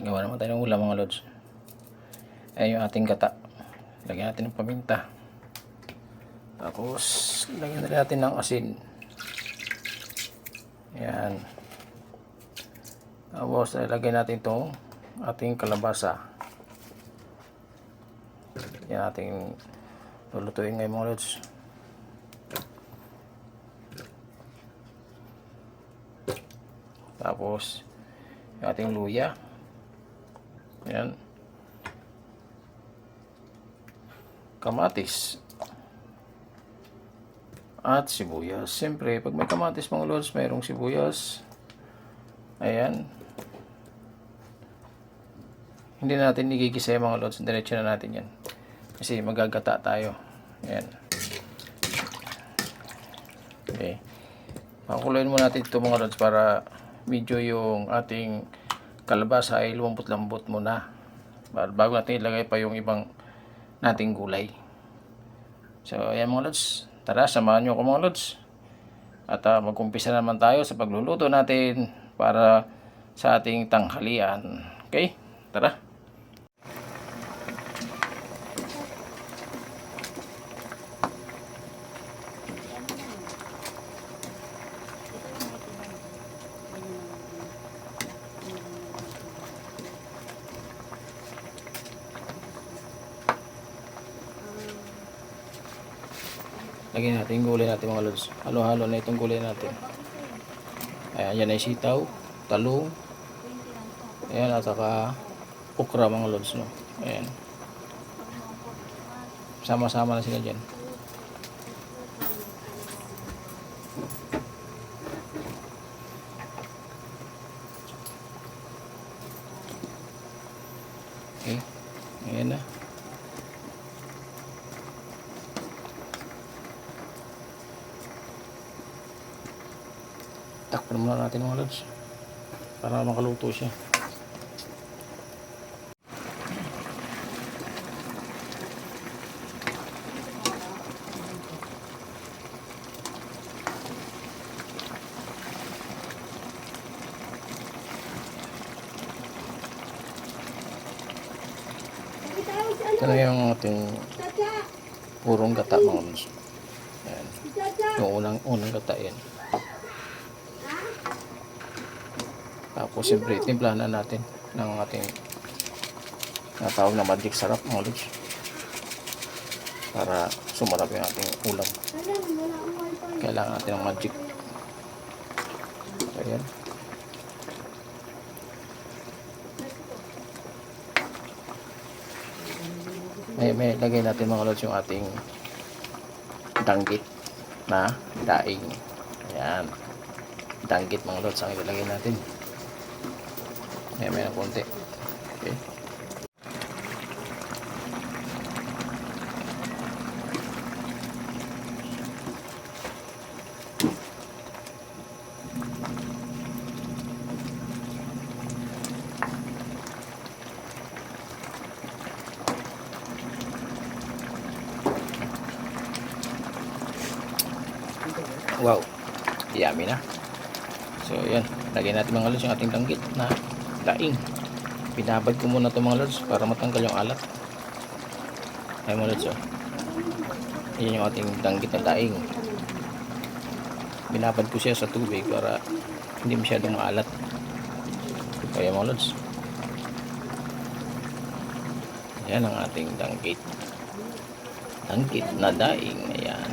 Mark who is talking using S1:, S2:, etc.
S1: Gawa naman tayo ng ulam mga lods. Ayan yung ating gata. Lagyan natin ng paminta. Tapos lagyan natin ng asin. Ayan. Tapos lagyan natin itong ating kalabasa. Yan ating lulutuin ngayon mga lods. Tapos yung ating luya. Ayan. Kamatis. At sibuyas. Siyempre, pag may kamatis mga lods, mayroong sibuyas. Ayan. Hindi natin igigisa mga lods. Diretso na natin yan. Kasi magagata tayo. Ayan. Okay. Pakuluin muna natin ito mga lods para medyo yung ating kalabasa ay lumambot-lambot muna. Bago natin ilagay pa yung ibang nating gulay. So, ayan mga lods. Tara, samahan nyo ako mga lods. At mag-umpisa naman tayo sa pagluluto natin para sa ating tanghalian. Okay? Tara. Lagyan natin yung gulay natin mga lods. Halo-halo na itong gulay natin. Ayan, yan ay sitaw, talong. Ayan, at saka okra mga lods, no? Ayan. Sama-sama na sila dyan. Okay. Ayan na. Takpan muna natin mga lods para makaluto siya. Ito na yung ating purong gata mga lods. Ayan. Yung unang gata yan. Tapos siyempre timplahan na natin ng ating natawag na magic sarap mga lods para sumarap yung ating ulam. Kailangan natin ng magic. Ayan. May lagay natin mga lods yung ating danggit na daing. Ayan. Danggit mga lods ang ilalagay natin. Ayan, may na konti. Okay. Wow. Yummy na. So, yan. Lagyan natin mga lods yung ating danggit na daing. Binabad ko muna ito mga lods para matanggal yung alat. Ay mga lods, oh. Yan yung ating danggit na daing. Binabad ko siya sa tubig para hindi masyadong maalat. Kaya mga lods. Yan ang ating danggit. Danggit na daing. Ayan.